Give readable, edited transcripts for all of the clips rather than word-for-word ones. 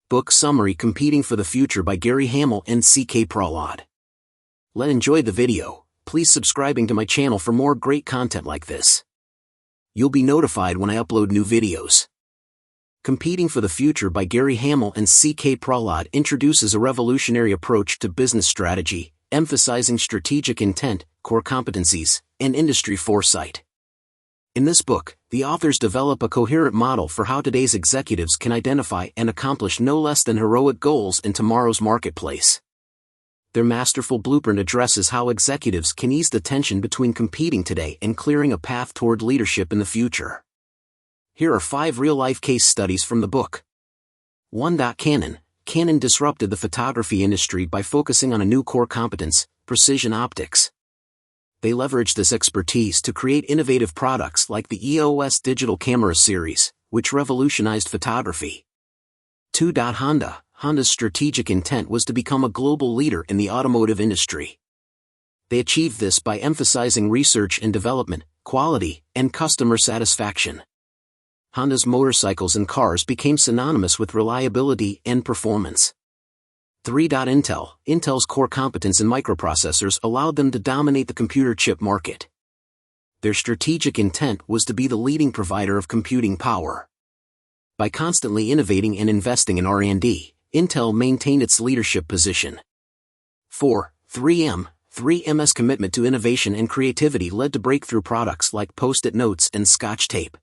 Book Summary: Competing for the Future by Gary Hamel and C.K. Prahalad. Enjoy the video. Please subscribing to my channel for more great content like this. You'll be notified when I upload new videos. Competing for the Future by Gary Hamel and C.K. Prahalad introduces a revolutionary approach to business strategy, emphasizing strategic intent, core competencies, and industry foresight. In this book, the authors develop a coherent model for how today's executives can identify and accomplish no less than heroic goals in tomorrow's marketplace. Their masterful blueprint addresses how executives can ease the tension between competing today and clearing a path toward leadership in the future. Here are 5 real-life case studies from the book. 1. Canon disrupted the photography industry by focusing on a new core competence: precision optics. They leveraged this expertise to create innovative products like the EOS digital camera series, which revolutionized photography. 2. Honda's strategic intent was to become a global leader in the automotive industry. They achieved this by emphasizing research and development, quality, and customer satisfaction. Honda's motorcycles and cars became synonymous with reliability and performance. 3. Intel's core competence in microprocessors allowed them to dominate the computer chip market. Their strategic intent was to be the leading provider of computing power. By constantly innovating and investing in R&D, Intel maintained its leadership position. 4. 3M's commitment to innovation and creativity led to breakthrough products like Post-it notes and Scotch tape.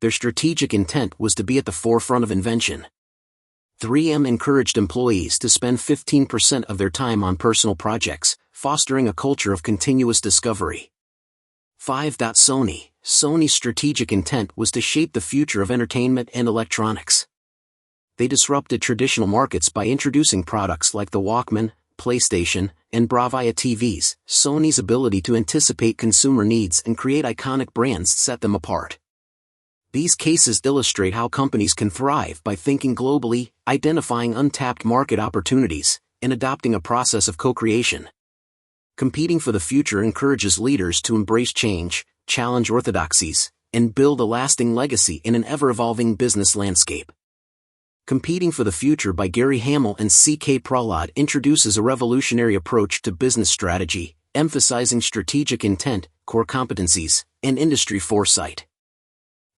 Their strategic intent was to be at the forefront of invention. 3M encouraged employees to spend 15% of their time on personal projects, fostering a culture of continuous discovery. 5. Sony's strategic intent was to shape the future of entertainment and electronics. They disrupted traditional markets by introducing products like the Walkman, PlayStation, and Bravia TVs. Sony's ability to anticipate consumer needs and create iconic brands set them apart. These cases illustrate how companies can thrive by thinking globally, identifying untapped market opportunities, and adopting a process of co-creation. Competing for the Future encourages leaders to embrace change, challenge orthodoxies, and build a lasting legacy in an ever-evolving business landscape. Competing for the Future by Gary Hamel and C.K. Prahalad introduces a revolutionary approach to business strategy, emphasizing strategic intent, core competencies, and industry foresight.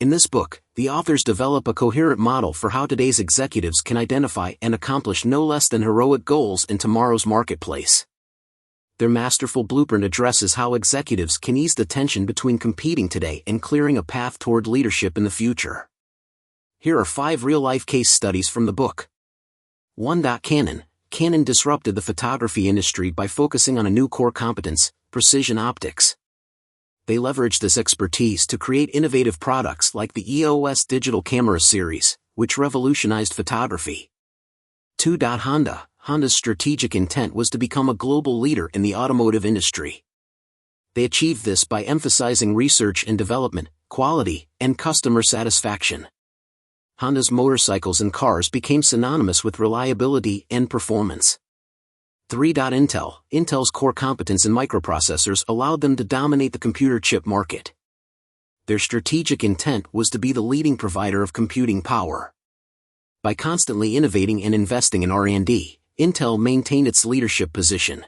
In this book, the authors develop a coherent model for how today's executives can identify and accomplish no less than heroic goals in tomorrow's marketplace. Their masterful blueprint addresses how executives can ease the tension between competing today and clearing a path toward leadership in the future. Here are 5 real-life case studies from the book. 1. Canon disrupted the photography industry by focusing on a new core competence: precision optics. They leveraged this expertise to create innovative products like the EOS digital camera series, which revolutionized photography. 2. Honda's strategic intent was to become a global leader in the automotive industry. They achieved this by emphasizing research and development, quality, and customer satisfaction. Honda's motorcycles and cars became synonymous with reliability and performance. 3. Intel's core competence in microprocessors allowed them to dominate the computer chip market. Their strategic intent was to be the leading provider of computing power. By constantly innovating and investing in R&D, Intel maintained its leadership position.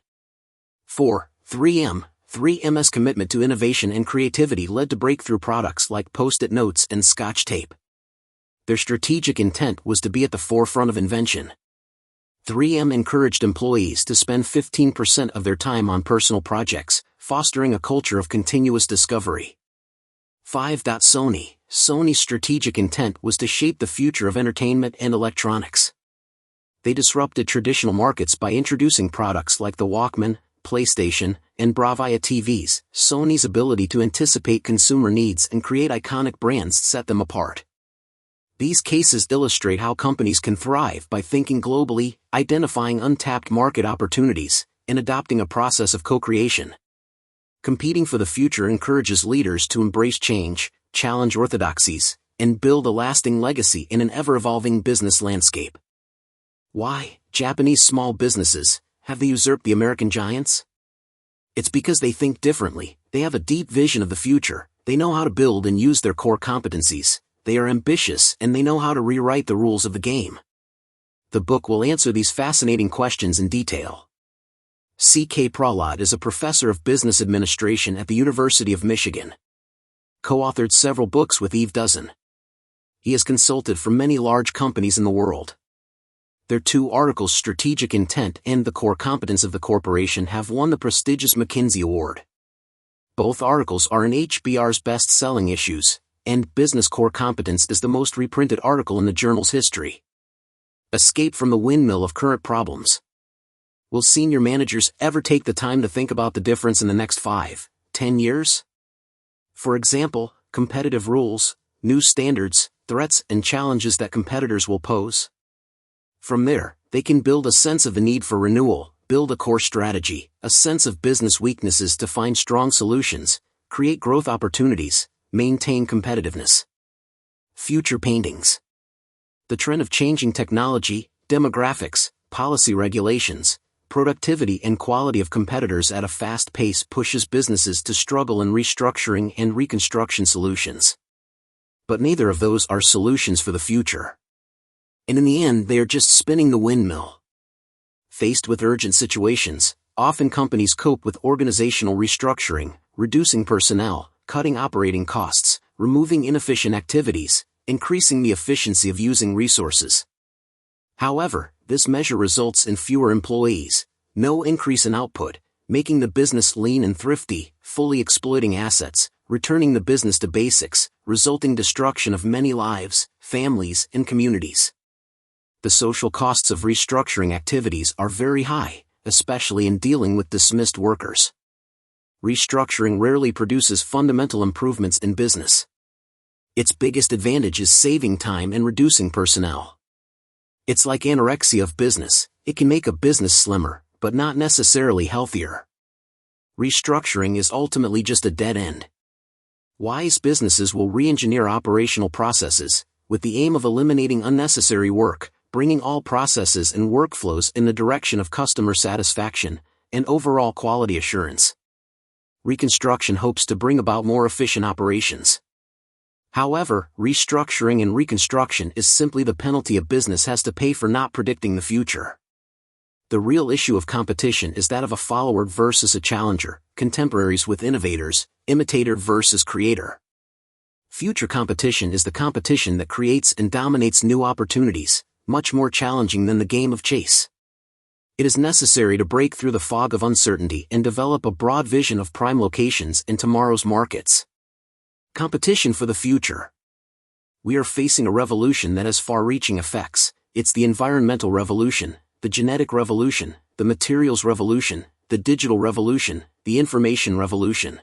4. 3M's commitment to innovation and creativity led to breakthrough products like Post-it notes and Scotch tape. Their strategic intent was to be at the forefront of invention. 3M encouraged employees to spend 15% of their time on personal projects, fostering a culture of continuous discovery. 5. Sony's strategic intent was to shape the future of entertainment and electronics. They disrupted traditional markets by introducing products like the Walkman, PlayStation, and Bravia TVs. Sony's ability to anticipate consumer needs and create iconic brands set them apart. These cases illustrate how companies can thrive by thinking globally, identifying untapped market opportunities, and adopting a process of co-creation. Competing for the Future encourages leaders to embrace change, challenge orthodoxies, and build a lasting legacy in an ever-evolving business landscape. Why, Japanese small businesses, have they usurped the American giants? It's because they think differently, they have a deep vision of the future, they know how to build and use their core competencies, they are ambitious and they know how to rewrite the rules of the game. The book will answer these fascinating questions in detail. C.K. Prahalad is a professor of business administration at the University of Michigan. Co-authored several books with Eve Dozen. He has consulted for many large companies in the world. Their two articles, Strategic Intent and The Core Competence of the Corporation, have won the prestigious McKinsey Award. Both articles are in HBR's best-selling issues, and Business Core Competence is the most reprinted article in the journal's history. Escape from the windmill of current problems. Will senior managers ever take the time to think about the difference in the next 5, 10 years? For example, competitive rules, new standards, threats and challenges that competitors will pose. From there, they can build a sense of the need for renewal, build a core strategy, a sense of business weaknesses to find strong solutions, create growth opportunities, maintain competitiveness. Future paintings. The trend of changing technology, demographics, policy regulations, productivity and quality of competitors at a fast pace pushes businesses to struggle in restructuring and reconstruction solutions. But neither of those are solutions for the future. And in the end, they are just spinning the windmill. Faced with urgent situations, often companies cope with organizational restructuring, reducing personnel, cutting operating costs, removing inefficient activities, increasing the efficiency of using resources. However, this measure results in fewer employees, no increase in output, making the business lean and thrifty, fully exploiting assets, returning the business to basics, resulting destruction of many lives, families, and communities. The social costs of restructuring activities are very high, especially in dealing with dismissed workers. Restructuring rarely produces fundamental improvements in business. Its biggest advantage is saving time and reducing personnel. It's like anorexia of business, it can make a business slimmer, but not necessarily healthier. Restructuring is ultimately just a dead end. Wise businesses will re-engineer operational processes, with the aim of eliminating unnecessary work, bringing all processes and workflows in the direction of customer satisfaction and overall quality assurance. Reconstruction hopes to bring about more efficient operations. However, restructuring and reconstruction is simply the penalty a business has to pay for not predicting the future. The real issue of competition is that of a follower versus a challenger, contemporaries with innovators, imitator versus creator. Future competition is the competition that creates and dominates new opportunities, much more challenging than the game of chase. It is necessary to break through the fog of uncertainty and develop a broad vision of prime locations in tomorrow's markets. Competition for the future. We are facing a revolution that has far-reaching effects. It's the environmental revolution, the genetic revolution, the materials revolution, the digital revolution, the information revolution.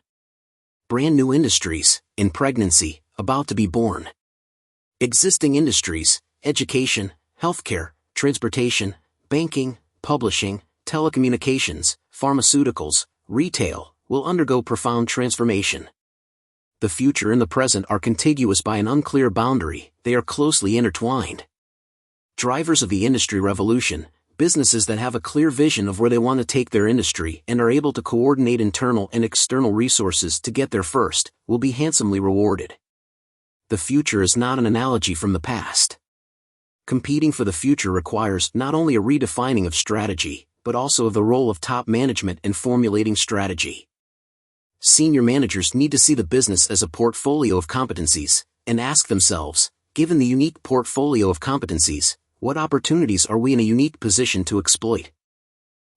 Brand new industries, in pregnancy, about to be born. Existing industries, education, healthcare, transportation, banking, publishing, telecommunications, pharmaceuticals, retail, will undergo profound transformation. The future and the present are contiguous by an unclear boundary, they are closely intertwined. Drivers of the industry revolution, businesses that have a clear vision of where they want to take their industry and are able to coordinate internal and external resources to get there first, will be handsomely rewarded. The future is not an analogy from the past. Competing for the future requires not only a redefining of strategy, but also of the role of top management in formulating strategy. Senior managers need to see the business as a portfolio of competencies, and ask themselves, given the unique portfolio of competencies, what opportunities are we in a unique position to exploit?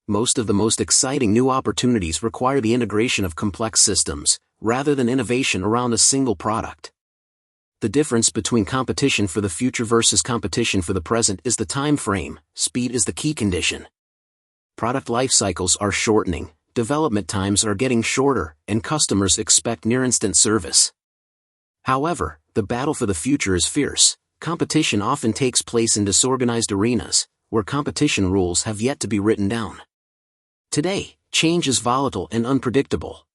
Most of the most exciting new opportunities require the integration of complex systems, rather than innovation around a single product. The difference between competition for the future versus competition for the present is the time frame. Speed is the key condition. Product life cycles are shortening, development times are getting shorter, and customers expect near-instant service. However, the battle for the future is fierce. Competition often takes place in disorganized arenas, where competition rules have yet to be written down. Today, change is volatile and unpredictable.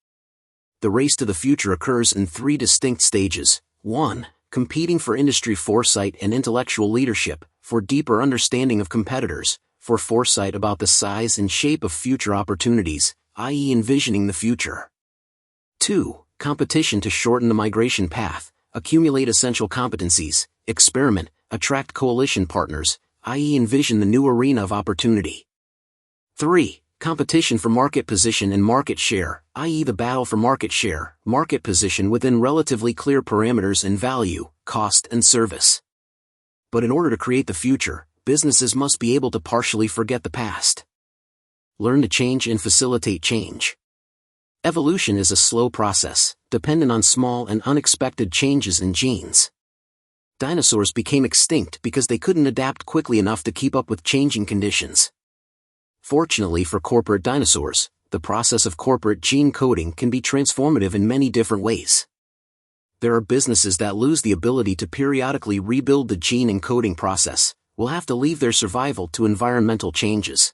The race to the future occurs in 3 distinct stages. 1. Competing for industry foresight and intellectual leadership, for deeper understanding of competitors, for foresight about the size and shape of future opportunities, i.e. envisioning the future. 2. Competition to shorten the migration path, accumulate essential competencies, experiment, attract coalition partners, i.e. envision the new arena of opportunity. 3. Competition for market position and market share, i.e. the battle for market share, market position within relatively clear parameters in value, cost and service. But in order to create the future, businesses must be able to partially forget the past. Learn to change and facilitate change. Evolution is a slow process, dependent on small and unexpected changes in genes. Dinosaurs became extinct because they couldn't adapt quickly enough to keep up with changing conditions. Fortunately for corporate dinosaurs, the process of corporate gene coding can be transformative in many different ways. There are businesses that lose the ability to periodically rebuild the gene encoding process, will have to leave their survival to environmental changes.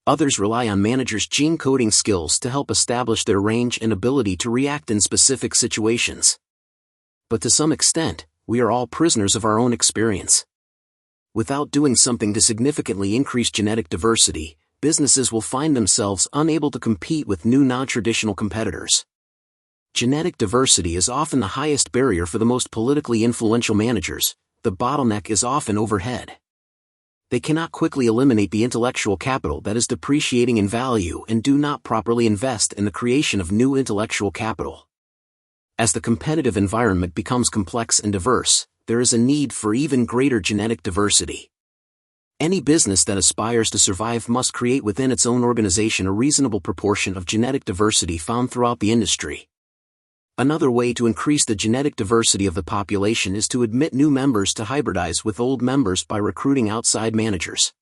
Others rely on managers' gene coding skills to help establish their range and ability to react in specific situations. But to some extent, we are all prisoners of our own experience. Without doing something to significantly increase genetic diversity, businesses will find themselves unable to compete with new non-traditional competitors. Genetic diversity is often the highest barrier for the most politically influential managers. The bottleneck is often overhead. They cannot quickly eliminate the intellectual capital that is depreciating in value and do not properly invest in the creation of new intellectual capital. As the competitive environment becomes complex and diverse, there is a need for even greater genetic diversity. Any business that aspires to survive must create within its own organization a reasonable proportion of genetic diversity found throughout the industry. Another way to increase the genetic diversity of the population is to admit new members to hybridize with old members by recruiting outside managers.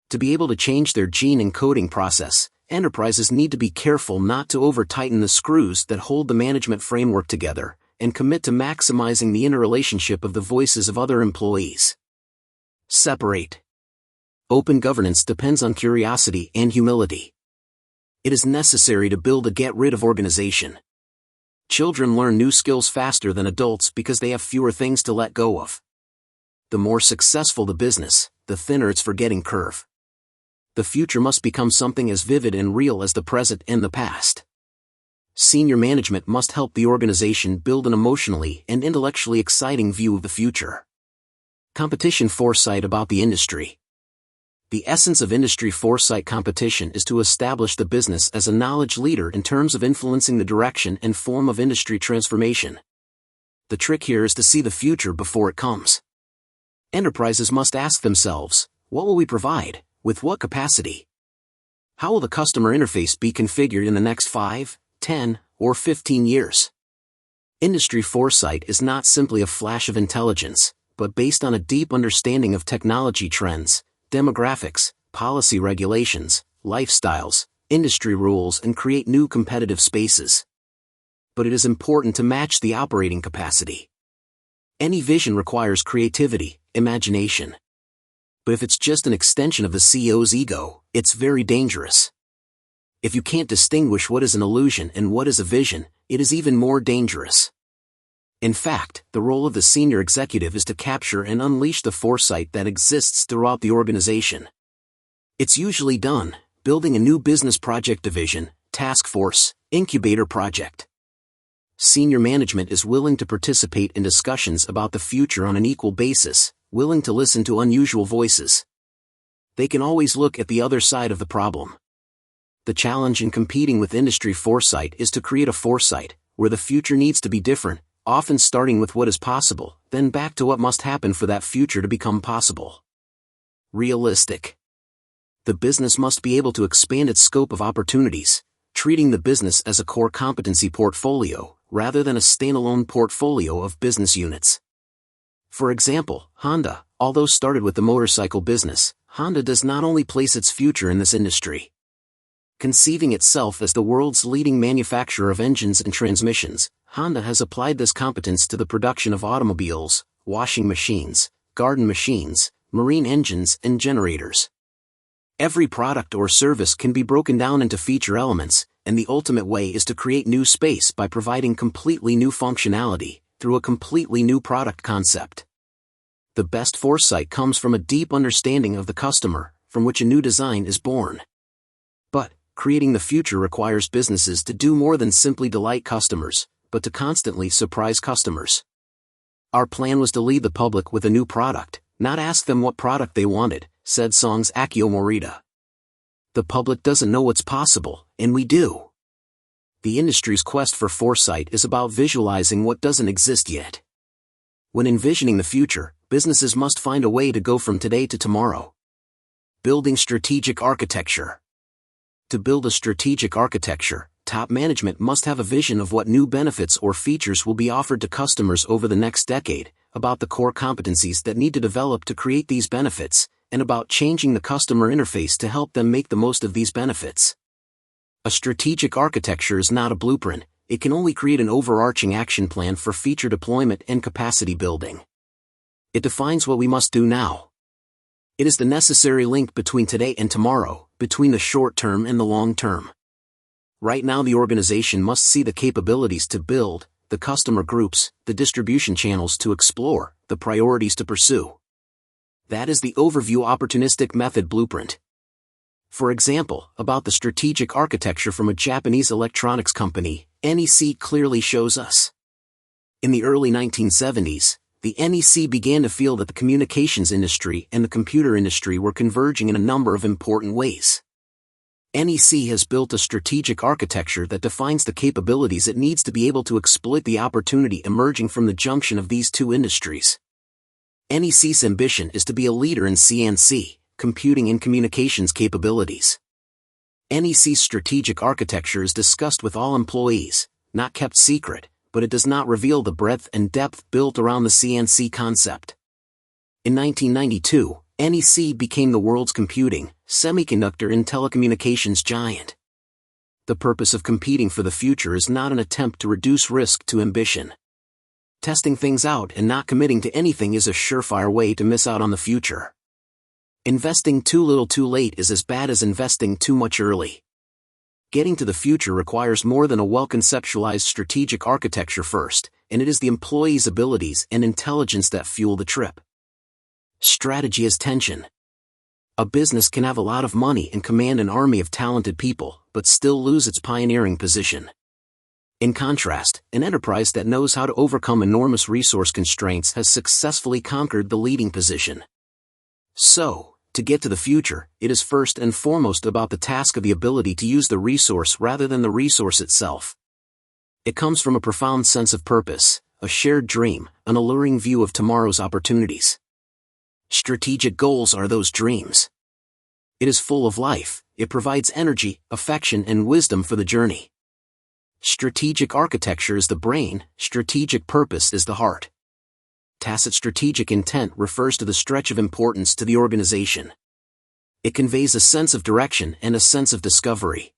To be able to change their gene encoding process, enterprises need to be careful not to over-tighten the screws that hold the management framework together, and commit to maximizing the interrelationship of the voices of other employees. Separate. Open governance depends on curiosity and humility. It is necessary to build a get-rid-of organization. Children learn new skills faster than adults because they have fewer things to let go of. The more successful the business, the thinner its forgetting curve. The future must become something as vivid and real as the present and the past. Senior management must help the organization build an emotionally and intellectually exciting view of the future. Competition foresight about the industry. The essence of industry foresight competition is to establish the business as a knowledge leader in terms of influencing the direction and form of industry transformation. The trick here is to see the future before it comes. Enterprises must ask themselves, what will we provide, with what capacity? How will the customer interface be configured in the next 5, 10, or 15 years? Industry foresight is not simply a flash of intelligence, but based on a deep understanding of technology trends, demographics, policy regulations, lifestyles, industry rules, and create new competitive spaces. But it is important to match the operating capacity. Any vision requires creativity, imagination. But if it's just an extension of the CEO's ego, it's very dangerous. If you can't distinguish what is an illusion and what is a vision, it is even more dangerous. In fact, the role of the senior executive is to capture and unleash the foresight that exists throughout the organization. It's usually done, building a new business project division, task force, incubator project. Senior management is willing to participate in discussions about the future on an equal basis, willing to listen to unusual voices. They can always look at the other side of the problem. The challenge in competing with industry foresight is to create a foresight, where the future needs to be different, often starting with what is possible, then back to what must happen for that future to become possible. Realistic. The business must be able to expand its scope of opportunities, treating the business as a core competency portfolio, rather than a standalone portfolio of business units. For example, Honda, although started with the motorcycle business, Honda does not only place its future in this industry. Conceiving itself as the world's leading manufacturer of engines and transmissions, Honda has applied this competence to the production of automobiles, washing machines, garden machines, marine engines, and generators. Every product or service can be broken down into feature elements, and the ultimate way is to create new space by providing completely new functionality, through a completely new product concept. The best foresight comes from a deep understanding of the customer, from which a new design is born. But, creating the future requires businesses to do more than simply delight customers, but to constantly surprise customers. Our plan was to lead the public with a new product, not ask them what product they wanted, said Song's Akio Morita. The public doesn't know what's possible, and we do. The industry's quest for foresight is about visualizing what doesn't exist yet. When envisioning the future, businesses must find a way to go from today to tomorrow. Building strategic architecture. To build a strategic architecture, top management must have a vision of what new benefits or features will be offered to customers over the next decade, about the core competencies that need to develop to create these benefits, and about changing the customer interface to help them make the most of these benefits. A strategic architecture is not a blueprint, it can only create an overarching action plan for feature deployment and capacity building. It defines what we must do now. It is the necessary link between today and tomorrow, between the short term and the long term. Right now the organization must see the capabilities to build, the customer groups, the distribution channels to explore, the priorities to pursue. That is the overview opportunistic method blueprint. For example, about the strategic architecture from a Japanese electronics company, NEC clearly shows us. In the early 1970s, the NEC began to feel that the communications industry and the computer industry were converging in a number of important ways. NEC has built a strategic architecture that defines the capabilities it needs to be able to exploit the opportunity emerging from the junction of these two industries. NEC's ambition is to be a leader in CNC, computing and communications capabilities. NEC's strategic architecture is discussed with all employees, not kept secret, but it does not reveal the breadth and depth built around the CNC concept. In 1992, NEC became the world's computing, semiconductor and telecommunications giant. The purpose of competing for the future is not an attempt to reduce risk to ambition. Testing things out and not committing to anything is a surefire way to miss out on the future. Investing too little too late is as bad as investing too much early. Getting to the future requires more than a well-conceptualized strategic architecture first, and it is the employees' abilities and intelligence that fuel the trip. Strategy is tension. A business can have a lot of money and command an army of talented people, but still lose its pioneering position. In contrast, an enterprise that knows how to overcome enormous resource constraints has successfully conquered the leading position. So, to get to the future, it is first and foremost about the task of the ability to use the resource rather than the resource itself. It comes from a profound sense of purpose, a shared dream, an alluring view of tomorrow's opportunities. Strategic goals are those dreams. It is full of life, it provides energy, affection and wisdom for the journey. Strategic architecture is the brain, strategic purpose is the heart. Tacit strategic intent refers to the stretch of importance to the organization. It conveys a sense of direction and a sense of discovery.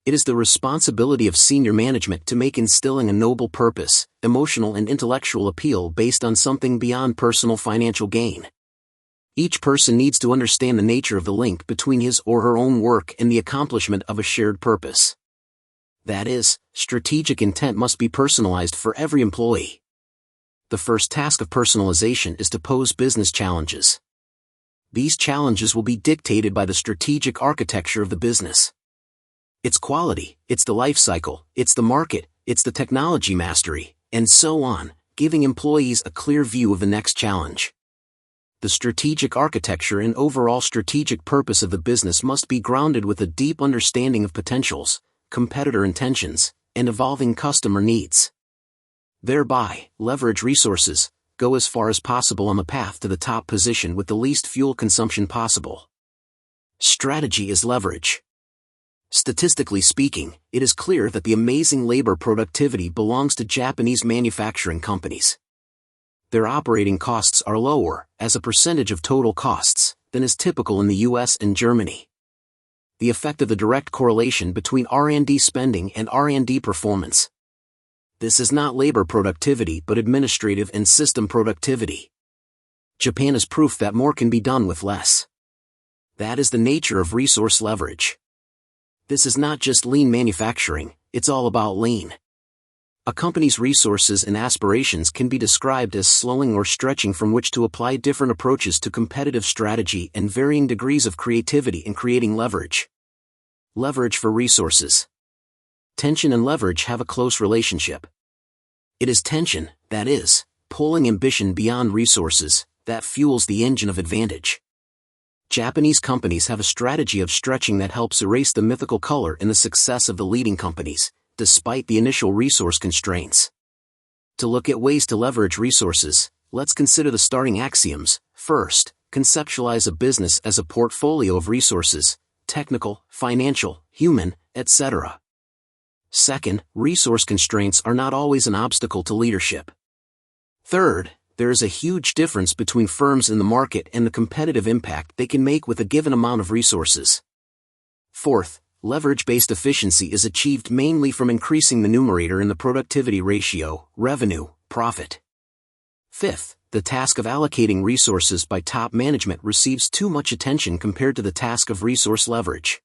It is the responsibility of senior management to make instilling a noble purpose, emotional and intellectual appeal based on something beyond personal financial gain. Each person needs to understand the nature of the link between his or her own work and the accomplishment of a shared purpose. That is, strategic intent must be personalized for every employee. The first task of personalization is to pose business challenges. These challenges will be dictated by the strategic architecture of the business. Its quality, it's the life cycle, it's the market, it's the technology mastery, and so on, giving employees a clear view of the next challenge. The strategic architecture and overall strategic purpose of the business must be grounded with a deep understanding of potentials, competitor intentions, and evolving customer needs. Thereby, leverage resources, go as far as possible on the path to the top position with the least fuel consumption possible. Strategy is leverage. Statistically speaking, it is clear that the amazing labor productivity belongs to Japanese manufacturing companies. Their operating costs are lower, as a percentage of total costs, than is typical in the US and Germany. The effect of the direct correlation between R&D spending and R&D performance. This is not labor productivity but administrative and system productivity. Japan is proof that more can be done with less. That is the nature of resource leverage. This is not just lean manufacturing, it's all about lean. A company's resources and aspirations can be described as slowing or stretching from which to apply different approaches to competitive strategy and varying degrees of creativity in creating leverage. Leverage for resources. Tension and leverage have a close relationship. It is tension, that is, pulling ambition beyond resources, that fuels the engine of advantage. Japanese companies have a strategy of stretching that helps erase the mythical color in the success of the leading companies, despite the initial resource constraints. To look at ways to leverage resources, let's consider the starting axioms. First, conceptualize a business as a portfolio of resources, technical, financial, human, etc. Second, resource constraints are not always an obstacle to leadership. Third, there is a huge difference between firms in the market and the competitive impact they can make with a given amount of resources. Fourth, leverage-based efficiency is achieved mainly from increasing the numerator in the productivity ratio, revenue, profit. Fifth, the task of allocating resources by top management receives too much attention compared to the task of resource leverage.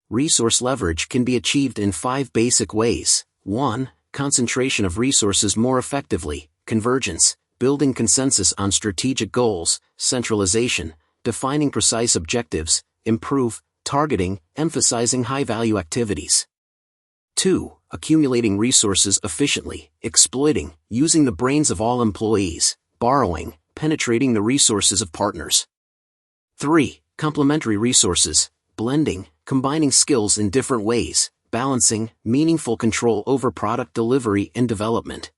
Resource leverage can be achieved in 5 basic ways. 1. Concentration of resources more effectively, convergence, building consensus on strategic goals, centralization, defining precise objectives, improve, targeting, emphasizing high-value activities. 2. Accumulating resources efficiently, exploiting, using the brains of all employees, borrowing, penetrating the resources of partners. 3. Complementary resources, blending, combining skills in different ways, balancing, meaningful control over product delivery and development.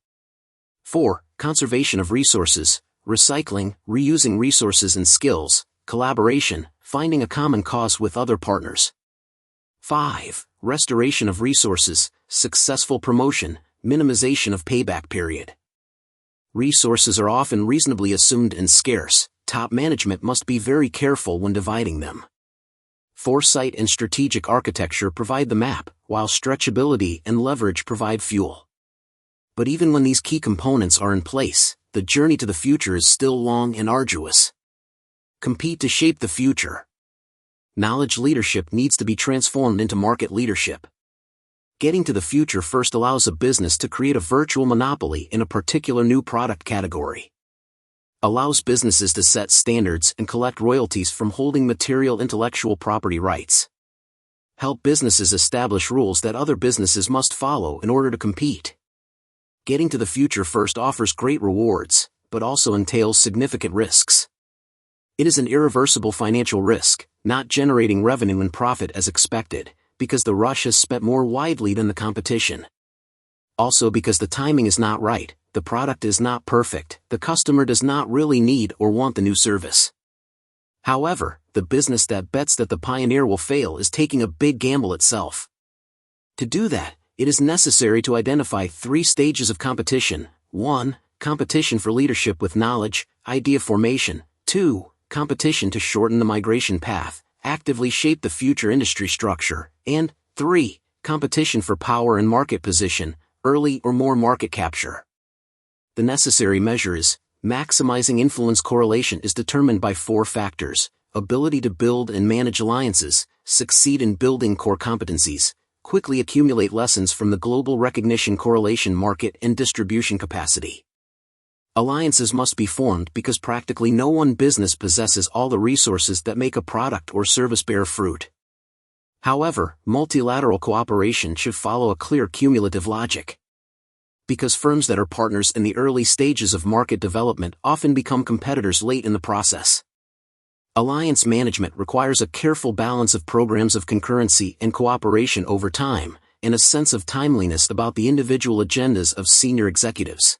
4. Conservation of resources, recycling, reusing resources and skills, collaboration, finding a common cause with other partners. 5. Restoration of resources, successful promotion, minimization of payback period. Resources are often reasonably assumed and scarce. Top management must be very careful when dividing them. Foresight and strategic architecture provide the map, while stretchability and leverage provide fuel. But even when these key components are in place, the journey to the future is still long and arduous. Compete to shape the future. Knowledge leadership needs to be transformed into market leadership. Getting to the future first allows a business to create a virtual monopoly in a particular new product category. Allows businesses to set standards and collect royalties from holding material intellectual property rights. Help businesses establish rules that other businesses must follow in order to compete. Getting to the future first offers great rewards, but also entails significant risks. It is an irreversible financial risk, not generating revenue and profit as expected, because the rush has spent more widely than the competition. Also because the timing is not right, the product is not perfect, the customer does not really need or want the new service. However, the business that bets that the pioneer will fail is taking a big gamble itself. To do that, it is necessary to identify 3 stages of competition. 1. Competition for leadership with knowledge, idea formation. 2. Competition to shorten the migration path, actively shape the future industry structure. And 3. Competition for power and market position, early or more market capture. The necessary measure is, maximizing influence correlation is determined by 4 factors: ability to build and manage alliances, succeed in building core competencies, quickly accumulate lessons from the global recognition correlation market, and distribution capacity. Alliances must be formed because practically no one business possesses all the resources that make a product or service bear fruit. However, multilateral cooperation should follow a clear cumulative logic. Because firms that are partners in the early stages of market development often become competitors late in the process. Alliance management requires a careful balance of programs of concurrency and cooperation over time, and a sense of timeliness about the individual agendas of senior executives.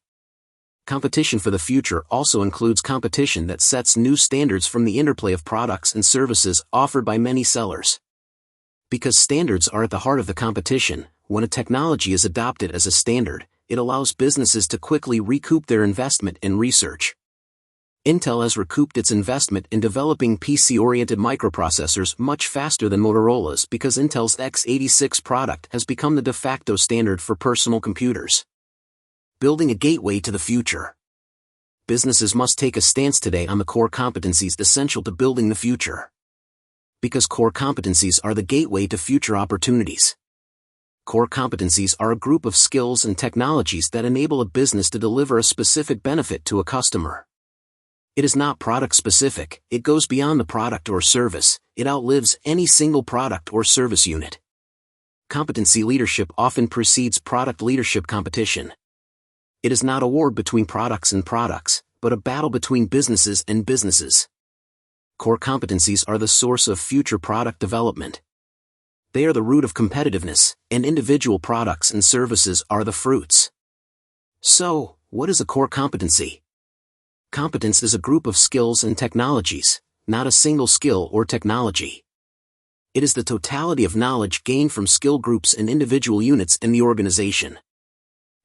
Competition for the future also includes competition that sets new standards from the interplay of products and services offered by many sellers. Because standards are at the heart of the competition, when a technology is adopted as a standard, it allows businesses to quickly recoup their investment in research. Intel has recouped its investment in developing PC-oriented microprocessors much faster than Motorola's because Intel's x86 product has become the de facto standard for personal computers. Building a gateway to the future. Businesses must take a stance today on the core competencies essential to building the future. Because core competencies are the gateway to future opportunities. Core competencies are a group of skills and technologies that enable a business to deliver a specific benefit to a customer. It is not product-specific, it goes beyond the product or service, it outlives any single product or service unit. Competency leadership often precedes product leadership competition. It is not a war between products and products, but a battle between businesses and businesses. Core competencies are the source of future product development. They are the root of competitiveness, and individual products and services are the fruits. So, what is a core competency? Competence is a group of skills and technologies, not a single skill or technology. It is the totality of knowledge gained from skill groups and individual units in the organization.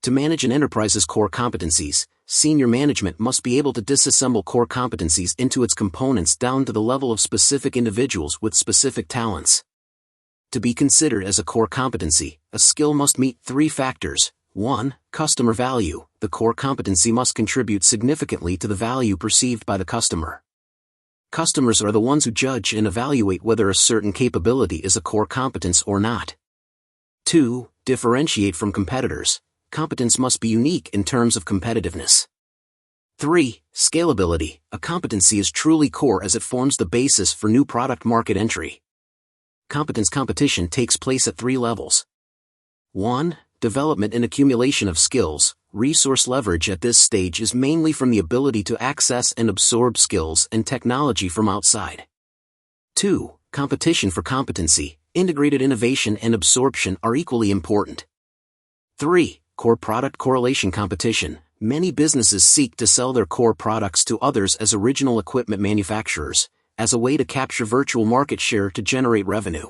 To manage an enterprise's core competencies, senior management must be able to disassemble core competencies into its components down to the level of specific individuals with specific talents. To be considered as a core competency, a skill must meet 3 factors. 1. Customer value. The core competency must contribute significantly to the value perceived by the customer. Customers are the ones who judge and evaluate whether a certain capability is a core competence or not. 2. Differentiate from competitors. Competence must be unique in terms of competitiveness. 3. Scalability. A competency is truly core as it forms the basis for new product market entry. Competence competition takes place at 3 levels. 1. Development and accumulation of skills. Resource leverage at this stage is mainly from the ability to access and absorb skills and technology from outside. 2. Competition for competency. Integrated innovation and absorption are equally important. 3. Core product correlation competition. Many businesses seek to sell their core products to others as original equipment manufacturers, as a way to capture virtual market share to generate revenue.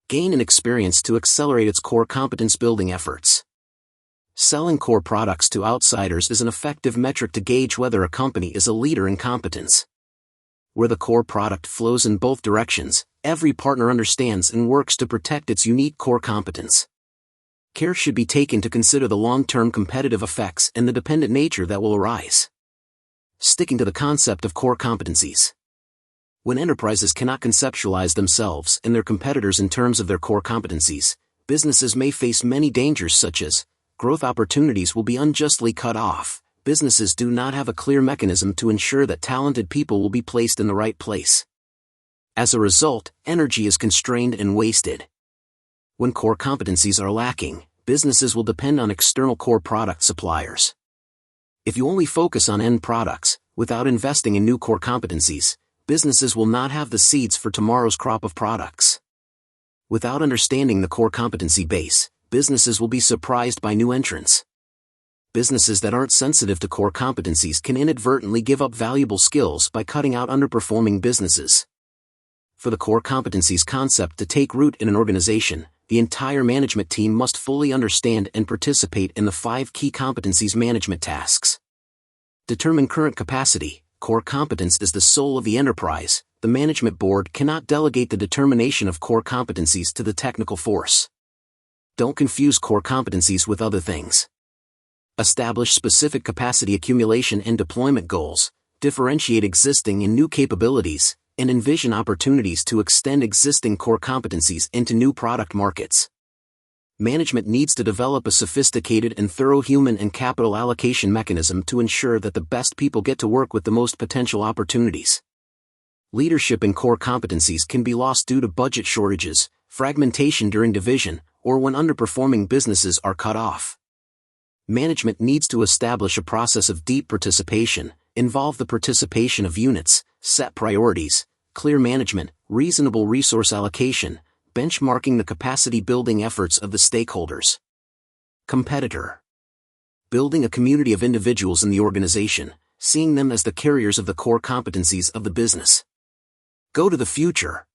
Gain and experience to accelerate its core competence building efforts. Selling core products to outsiders is an effective metric to gauge whether a company is a leader in competence. Where the core product flows in both directions, every partner understands and works to protect its unique core competence. Care should be taken to consider the long-term competitive effects and the dependent nature that will arise. Sticking to the concept of core competencies. When enterprises cannot conceptualize themselves and their competitors in terms of their core competencies, businesses may face many dangers such as, growth opportunities will be unjustly cut off, businesses do not have a clear mechanism to ensure that talented people will be placed in the right place. As a result, energy is constrained and wasted. When core competencies are lacking, businesses will depend on external core product suppliers. If you only focus on end products, without investing in new core competencies, businesses will not have the seeds for tomorrow's crop of products. Without understanding the core competency base, businesses will be surprised by new entrants. Businesses that aren't sensitive to core competencies can inadvertently give up valuable skills by cutting out underperforming businesses. For the core competencies concept to take root in an organization, the entire management team must fully understand and participate in the 5 key competencies management tasks. Determine current capacity. Core competence is the soul of the enterprise. The management board cannot delegate the determination of core competencies to the technical force. Don't confuse core competencies with other things. Establish specific capacity accumulation and deployment goals, differentiate existing and new capabilities, and envision opportunities to extend existing core competencies into new product markets. Management needs to develop a sophisticated and thorough human and capital allocation mechanism to ensure that the best people get to work with the most potential opportunities. Leadership in core competencies can be lost due to budget shortages, fragmentation during division, or when underperforming businesses are cut off. Management needs to establish a process of deep participation, involve the participation of units, set priorities, clear management, reasonable resource allocation, benchmarking the capacity-building efforts of the stakeholders. Competitor. Building a community of individuals in the organization, seeing them as the carriers of the core competencies of the business. Go to the future.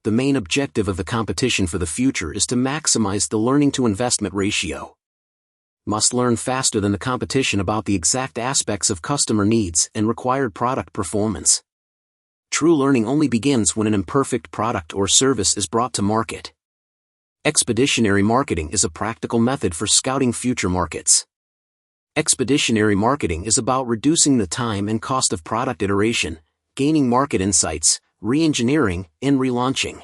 The main objective of the competition for the future is to maximize the learning-to-investment ratio. Must learn faster than the competition about the exact aspects of customer needs and required product performance. True learning only begins when an imperfect product or service is brought to market. Expeditionary marketing is a practical method for scouting future markets. Expeditionary marketing is about reducing the time and cost of product iteration, gaining market insights, re-engineering, and relaunching.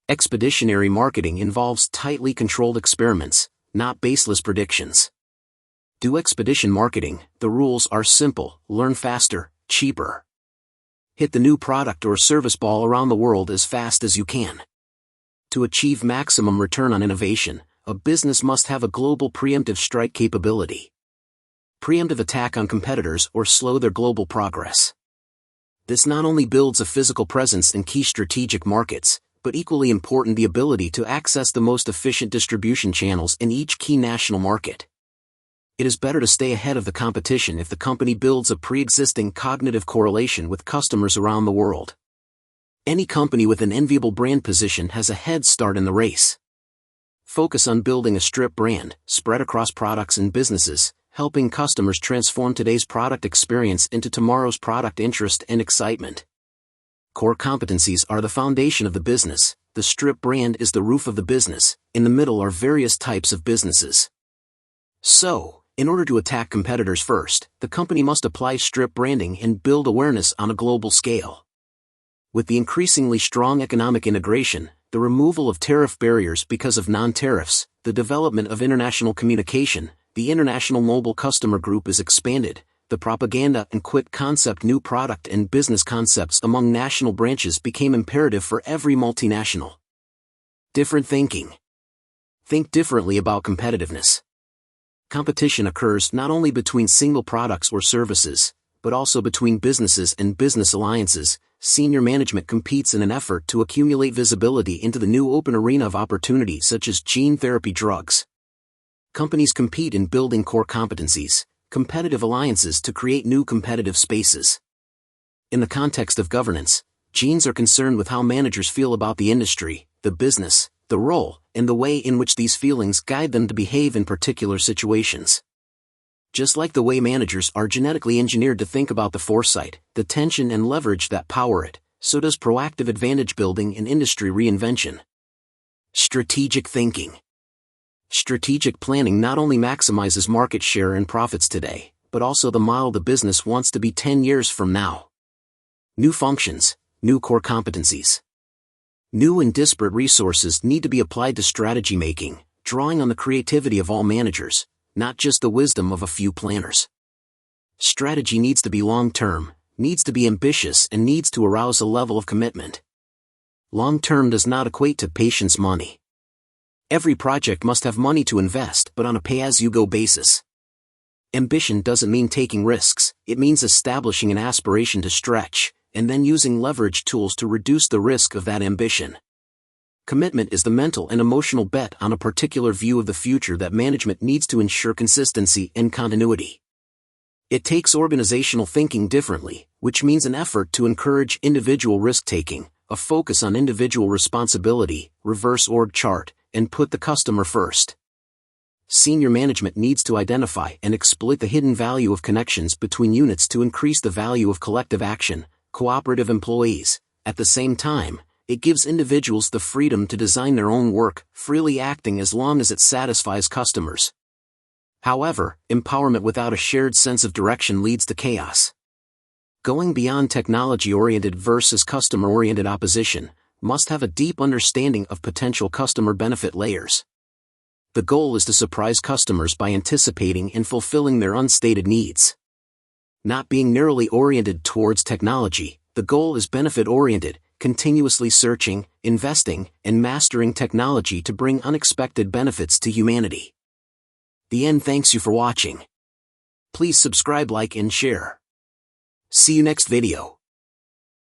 Expeditionary marketing involves tightly controlled experiments, not baseless predictions. Do expedition marketing, the rules are simple: learn faster, cheaper. Hit the new product or service ball around the world as fast as you can. To achieve maximum return on innovation, a business must have a global preemptive strike capability. preemptive attack on competitors or slow their global progress. This not only builds a physical presence in key strategic markets, but equally important the ability to access the most efficient distribution channels in each key national market. It is better to stay ahead of the competition if the company builds a pre-existing cognitive correlation with customers around the world. Any company with an enviable brand position has a head start in the race. Focus on building a strip brand, spread across products and businesses, helping customers transform today's product experience into tomorrow's product interest and excitement. Core competencies are the foundation of the business. The strip brand is the roof of the business. In the middle are various types of businesses. So, in order to attack competitors first, the company must apply strip branding and build awareness on a global scale. With the increasingly strong economic integration, the removal of tariff barriers because of non-tariffs, the development of international communication, the international mobile customer group is expanded, the propaganda and quick concept new product and business concepts among national branches became imperative for every multinational. Different thinking. Think differently about competitiveness. Competition occurs not only between single products or services, but also between businesses and business alliances. Senior management competes in an effort to accumulate visibility into the new open arena of opportunity such as gene therapy drugs. Companies compete in building core competencies, competitive alliances to create new competitive spaces. In the context of governance, genes are concerned with how managers feel about the industry, the business, the role, and the way in which these feelings guide them to behave in particular situations. Just like the way managers are genetically engineered to think about the foresight, the tension and leverage that power it, so does proactive advantage building and industry reinvention. Strategic thinking. Strategic planning not only maximizes market share and profits today, but also the model the business wants to be 10 years from now. New functions, new core competencies. New and disparate resources need to be applied to strategy making, drawing on the creativity of all managers, not just the wisdom of a few planners. Strategy needs to be long-term, needs to be ambitious, and needs to arouse a level of commitment. Long-term does not equate to patience money. Every project must have money to invest, but on a pay-as-you-go basis. Ambition doesn't mean taking risks, it means establishing an aspiration to stretch, and then using leverage tools to reduce the risk of that ambition. Commitment is the mental and emotional bet on a particular view of the future that management needs to ensure consistency and continuity. It takes organizational thinking differently, which means an effort to encourage individual risk-taking, a focus on individual responsibility, reverse org chart, and put the customer first. Senior management needs to identify and exploit the hidden value of connections between units to increase the value of collective action, cooperative employees. At the same time, it gives individuals the freedom to design their own work, freely acting as long as it satisfies customers. However, empowerment without a shared sense of direction leads to chaos. Going beyond technology-oriented versus customer-oriented opposition must have a deep understanding of potential customer benefit layers. The goal is to surprise customers by anticipating and fulfilling their unstated needs. Not being narrowly oriented towards technology, the goal is benefit-oriented, continuously searching, investing, and mastering technology to bring unexpected benefits to humanity. The end. Thanks you for watching. Please subscribe, like, and share. See you next video.